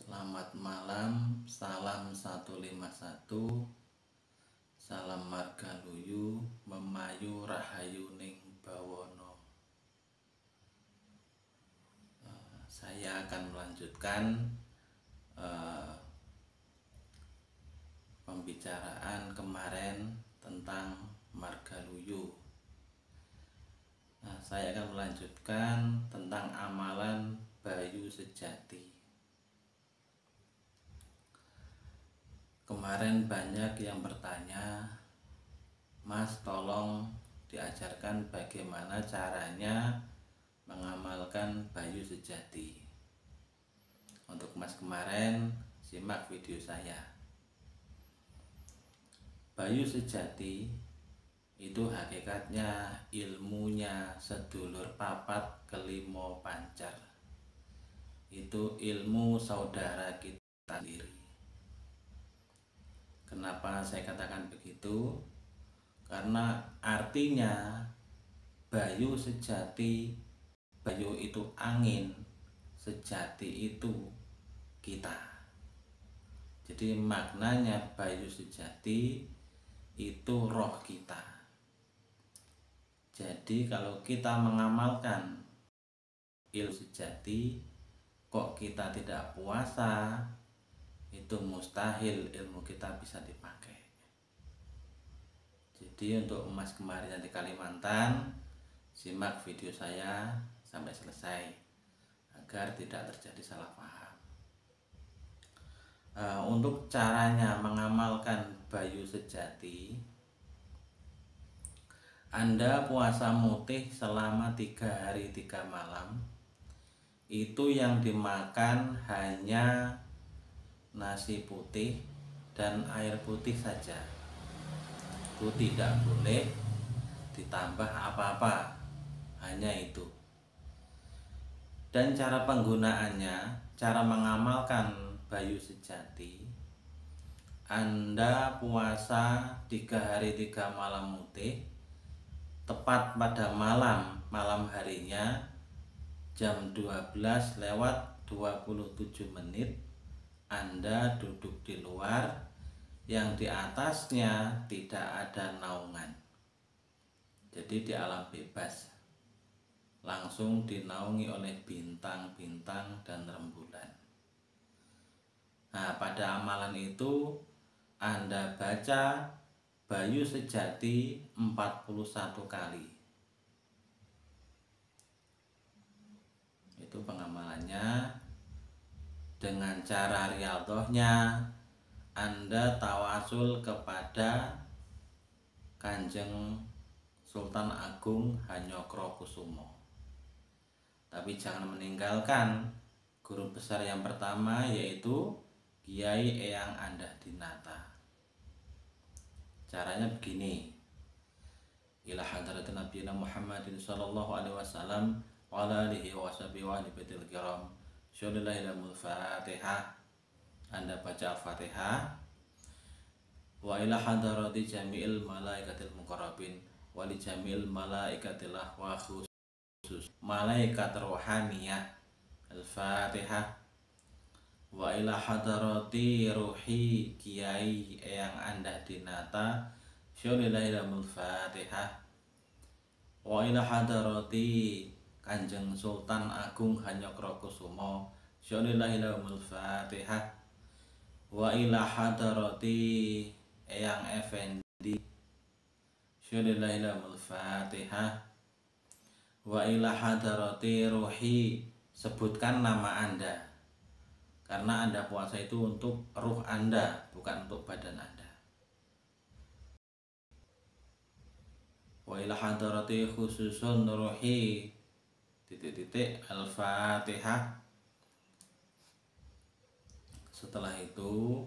Selamat malam, salam 151, salam marga luyu, memayu rahayu ning bawono. Saya akan melanjutkan pembicaraan kemarin tentang marga luyu. Saya akan melanjutkan tentang amalan bayu sejati. Kemarin banyak yang bertanya, Mas tolong diajarkan bagaimana caranya mengamalkan bayu sejati. Untuk Mas kemarin, simak video saya. Bayu sejati itu hakikatnya ilmunya sedulur papat kelimo pancar. Itu ilmu saudara kita sendiri. Kenapa saya katakan begitu? Karena artinya bayu sejati, bayu itu angin, sejati itu kita. Jadi maknanya bayu sejati itu roh kita. Jadi kalau kita mengamalkan ilmu sejati, kok kita tidak puasa, itu mustahil ilmu kita bisa dipakai. Jadi untuk emas kemarin di Kalimantan, simak video saya sampai selesai agar tidak terjadi salah paham. Untuk caranya mengamalkan bayu sejati, Anda puasa mutih selama 3 hari 3 malam. Itu yang dimakan hanya nasi putih dan air putih saja. Itu tidak boleh ditambah apa-apa, hanya itu. Dan cara penggunaannya, cara mengamalkan bayu sejati, Anda puasa 3 hari 3 malam mutih, tepat pada malam harinya jam 12:27 Anda duduk di luar, yang di atasnya tidak ada naungan. Jadi di alam bebas, langsung dinaungi oleh bintang-bintang dan rembulan. Nah, pada amalan itu Anda baca bayu sejati 41 kali. Itu pengamalannya. Dengan cara riyadhahnya, Anda tawasul kepada Kanjeng Sultan Agung Hanyokrokusumo. Tapi jangan meninggalkan guru besar yang pertama, yaitu Kiai Eyang Andah Dinata. Caranya begini: ila hadratin nabiyina Muhammadin sallallahu alaihi wasallam wa ala alihi wa sahbihi wa ahli baitil kiram. Fatihah. Anda baca Al-Fatihah. Wa ila hadrati jami'il malaikatil muqarrabin wa li jami'il malaikatil wa khusus malaikat rohaniyah. Al-Fatihah. Wa ila hadrati ruhi Kiai Eyang Andah Dinata. Fatihah. Wa ila hadrati Kanjeng Sultan Agung Hanyokrokusumo. Fatihah. Wa ila hadrati Eyang Effendi. Fatihah. Wa ila hadrati ruhi. Sebutkan nama Anda, karena Anda puasa itu untuk ruh Anda, bukan untuk badan Anda. Wa ila hadrati khususun ruhi Al-Fatihah. Setelah itu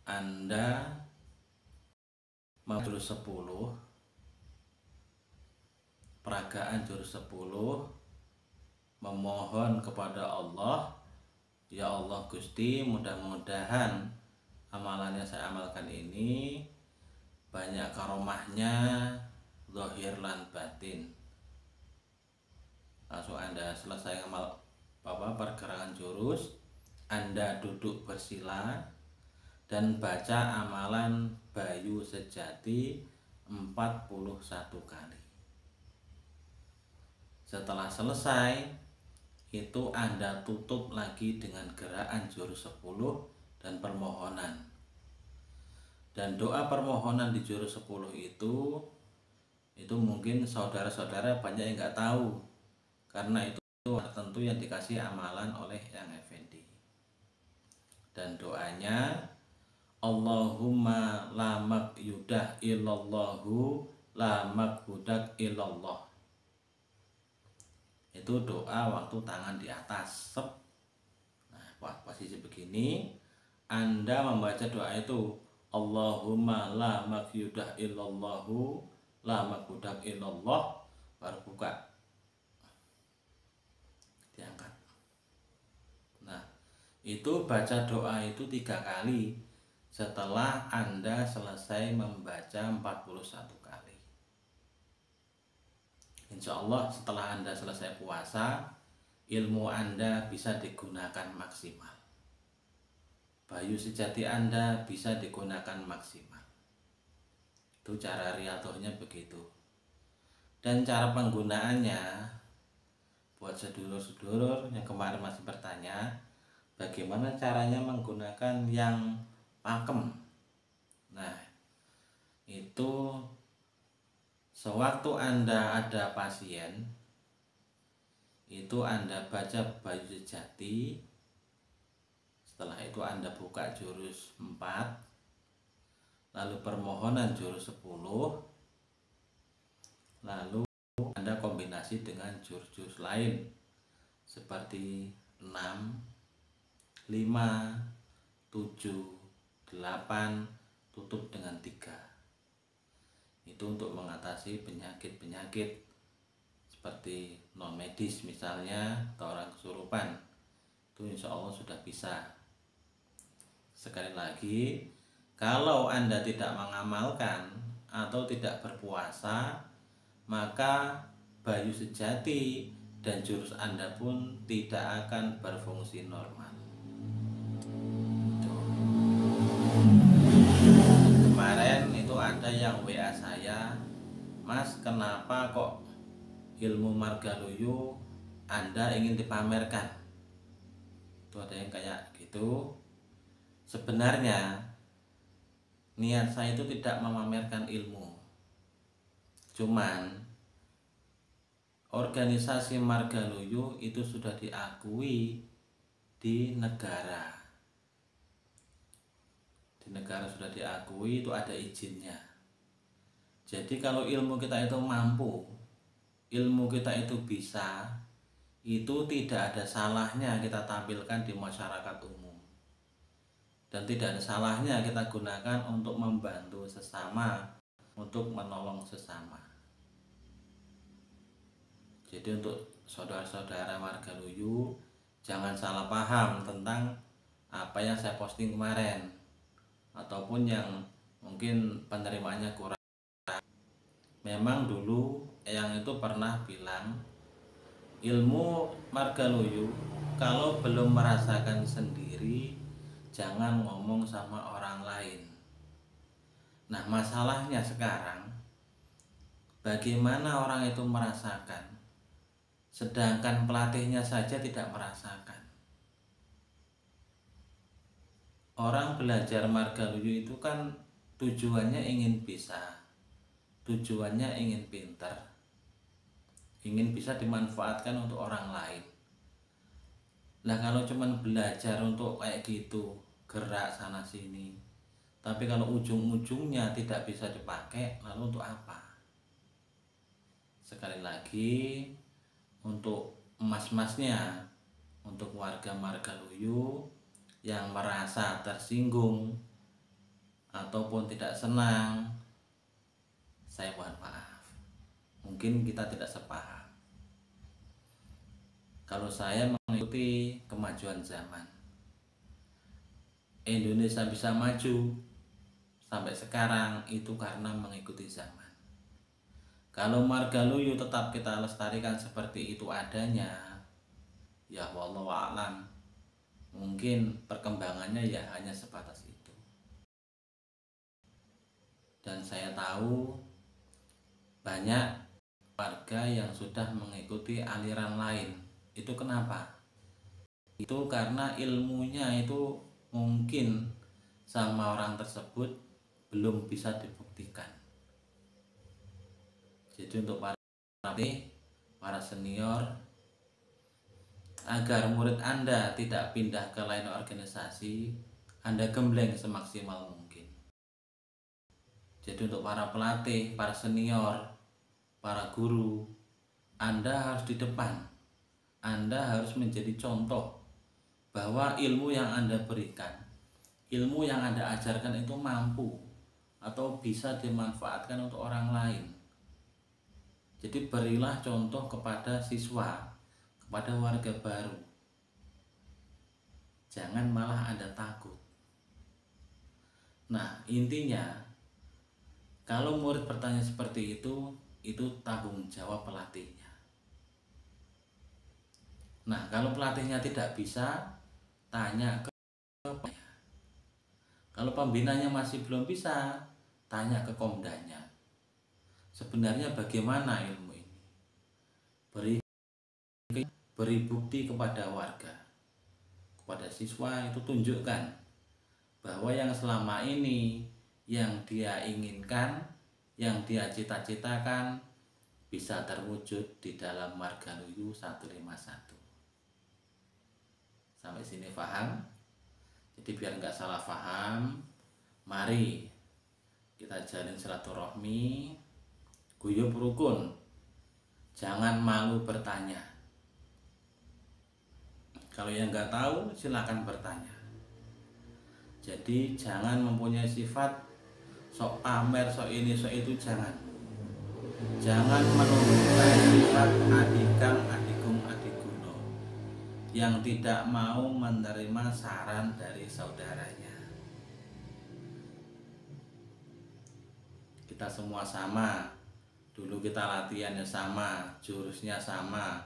Anda jurus 10, peragaan jurus 10, memohon kepada Allah, ya Allah Gusti, mudah-mudahan amalannya saya amalkan ini banyak karomahnya, zahir lan batin. Langsung Anda selesai amal pergerakan jurus, Anda duduk bersila dan baca amalan Bayu Sejati 41 kali. Setelah selesai, itu Anda tutup lagi dengan gerakan jurus 10 dan permohonan. Dan doa permohonan di jurus 10 itu mungkin saudara-saudara banyak yang nggak tahu, karena itu tertentu yang dikasih amalan oleh Yang Effendi. Dan doanya, Allahumma la makyudah illallahu la makbudak illallah. Itu doa waktu tangan di atas. Sep. Nah, posisi begini, Anda membaca doa itu, Allahumma la makyudah illallahu la makbudak illallah, baru buka, diangkat. Nah, itu baca doa itu 3 kali setelah Anda selesai membaca 41 kali. Insya Allah setelah Anda selesai puasa, ilmu Anda bisa digunakan maksimal. Bayu Sejati Anda bisa digunakan maksimal. Itu cara riyadhahnya begitu. Dan cara penggunaannya, buat sedulur-sedulur yang kemarin masih bertanya, bagaimana caranya menggunakan yang pakem. Nah, itu sewaktu Anda ada pasien, itu Anda baca Bayu Sejati. Setelah itu Anda buka jurus 4, lalu permohonan jurus 10, lalu Anda kombinasi dengan jurus-jurus lain seperti 6, 5, 7, 8, tutup dengan 3. Itu untuk mengatasi penyakit-penyakit seperti non medis misalnya, atau orang kesurupan. Itu insya Allah sudah bisa. Sekali lagi, kalau Anda tidak mengamalkan atau tidak berpuasa, maka Bayu Sejati dan jurus Anda pun tidak akan berfungsi normal. Kemarin itu ada yang WA saya, Mas, kenapa kok ilmu Margaluyu Anda ingin dipamerkan? Itu ada yang kayak gitu. Sebenarnya niat saya itu tidak memamerkan ilmu, cuman organisasi Margaluyu itu sudah diakui di negara. Di negara sudah diakui, itu ada izinnya. Jadi kalau ilmu kita itu mampu, ilmu kita itu bisa, itu tidak ada salahnya kita tampilkan di masyarakat umum. Dan tidak ada salahnya kita gunakan untuk membantu sesama, untuk menolong sesama. Jadi untuk saudara-saudara Margaluyu, jangan salah paham tentang apa yang saya posting kemarin, ataupun yang mungkin penerimaannya kurang. Memang dulu yang itu pernah bilang, ilmu Margaluyu kalau belum merasakan sendiri, jangan ngomong sama orang lain. Nah, masalahnya sekarang, bagaimana orang itu merasakan, sedangkan pelatihnya saja tidak merasakan. Orang belajar Margaluyu itu kan tujuannya ingin bisa, tujuannya ingin pintar, ingin bisa dimanfaatkan untuk orang lain. Nah, kalau cuman belajar untuk kayak gitu, gerak sana sini, tapi kalau ujung-ujungnya tidak bisa dipakai, lalu untuk apa? Sekali lagi, untuk mas-masnya, untuk warga Margaluyu yang merasa tersinggung ataupun tidak senang, saya mohon maaf, mungkin kita tidak sepaham. Kalau saya mengikuti kemajuan zaman, Indonesia bisa maju sampai sekarang itu karena mengikuti zaman. Kalau Margaluyu tetap kita lestarikan seperti itu adanya, ya wallahu a'lam, mungkin perkembangannya ya hanya sebatas itu. Dan saya tahu banyak warga yang sudah mengikuti aliran lain. Itu kenapa? Itu karena ilmunya itu mungkin sama orang tersebut belum bisa dibuktikan. Jadi untuk para senior, agar murid Anda tidak pindah ke lain organisasi, Anda gembleng semaksimal mungkin. Jadi untuk para pelatih, para senior, para guru, Anda harus di depan. Anda harus menjadi contoh bahwa ilmu yang Anda berikan, ilmu yang Anda ajarkan itu mampu atau bisa dimanfaatkan untuk orang lain. Jadi berilah contoh kepada siswa, kepada warga baru. Jangan malah Anda takut. Nah, intinya kalau murid bertanya seperti itu tanggung jawab pelatihnya. Nah, kalau pelatihnya tidak bisa, tanya ke pembinanya. Kalau pembinanya masih belum bisa, tanya ke komdanya. Sebenarnya bagaimana ilmu ini? Beri bukti kepada warga, kepada siswa, itu tunjukkan bahwa yang selama ini yang dia inginkan, yang dia cita-citakan bisa terwujud di dalam Margaluyu 151. Sampai sini paham? Jadi biar nggak salah paham, mari kita jalin silaturahmi, guyub rukun. Jangan malu bertanya. Kalau yang nggak tahu silakan bertanya. Jadi jangan mempunyai sifat sok pamer, sok ini, sok itu, jangan. Jangan menunjukkan sifat adikang, adigung, adiguno yang tidak mau menerima saran dari saudaranya. Kita semua sama. Dulu kita latihannya sama, jurusnya sama,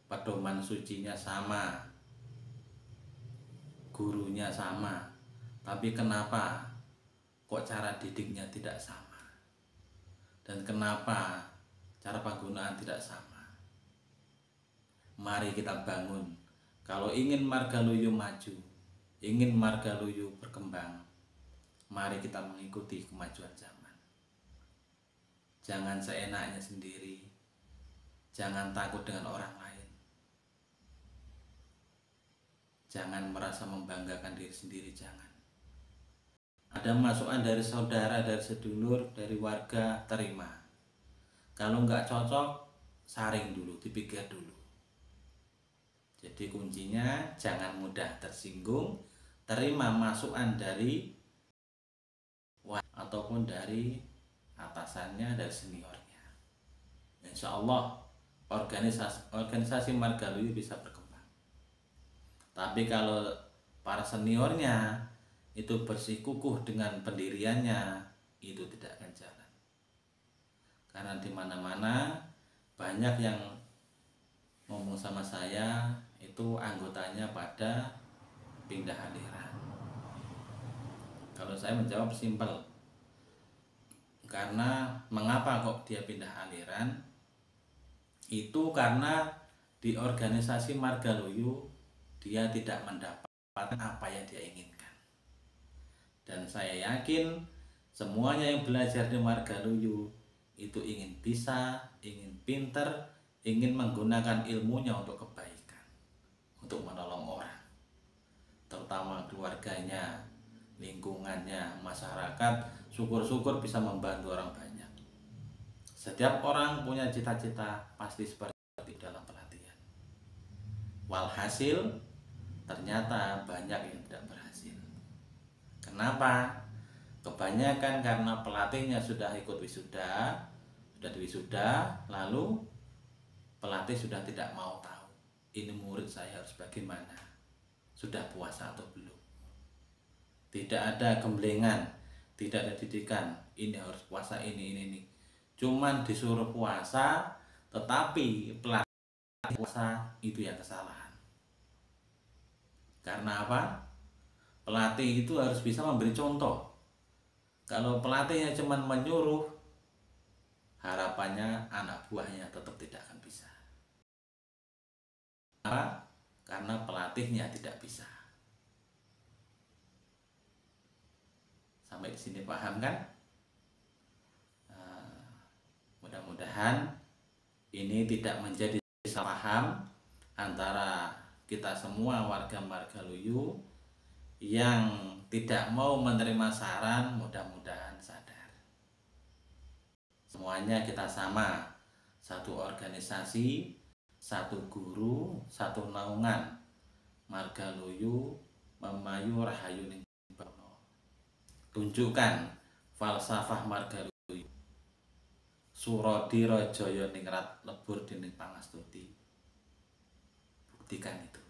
pedoman sucinya sama, gurunya sama. Tapi kenapa kok cara didiknya tidak sama? Dan kenapa cara penggunaan tidak sama? Mari kita bangun. Kalau ingin Margaluyu maju, ingin Margaluyu berkembang, mari kita mengikuti kemajuan zaman. Jangan seenaknya sendiri. Jangan takut dengan orang lain. Jangan merasa membanggakan diri sendiri, jangan. Ada masukan dari saudara, dari sedulur, dari warga, terima. Kalau nggak cocok, saring dulu, dipikir dulu. Jadi kuncinya jangan mudah tersinggung, terima masukan dari ataupun dari atasannya, dari seniornya. Insya Allah organisasi Margaluyu bisa berkembang. Tapi kalau para seniornya itu bersikukuh dengan pendiriannya, itu tidak akan jalan. Karena di mana-mana banyak yang ngomong sama saya itu anggotanya pada pindah aliran. Kalau saya menjawab simpel. Karena mengapa kok dia pindah aliran? Itu karena di organisasi Margaluyu dia tidak mendapatkan apa yang dia inginkan. Dan saya yakin semuanya yang belajar di Margaluyu itu ingin bisa, ingin pinter, ingin menggunakan ilmunya untuk kebaikan, untuk menolong orang, terutama keluarganya, lingkungannya, masyarakat. Syukur-syukur bisa membantu orang banyak. Setiap orang punya cita-cita pasti seperti dalam pelatihan. Walhasil ternyata banyak yang tidak berhasil. Kenapa? Kebanyakan karena pelatihnya sudah ikut wisuda, sudah diwisuda, lalu pelatih sudah tidak mau tahu ini murid saya harus bagaimana, sudah puasa atau belum. Tidak ada gemblengan, tidak ada didikan, ini harus puasa, ini. Cuman disuruh puasa, tetapi pelatih puasa, itu yang kesalahan. Karena apa? Pelatih itu harus bisa memberi contoh. Kalau pelatihnya cuma menyuruh, harapannya anak buahnya tetap tidak akan bisa. Kenapa? Karena pelatihnya tidak bisa. Sampai di sini paham kan? Mudah-mudahan ini tidak menjadi salah paham antara kita semua warga Margaluyu yang tidak mau menerima saran. Mudah-mudahan sadar. Semuanya kita sama, satu organisasi, satu guru, satu naungan. Margaluyu Memayu Rahayu Ning Bono. Tunjukkan falsafah Margaluyu. Surodi Rajaya Ningrat Lebur Dening Pangastuti. Buktikan itu.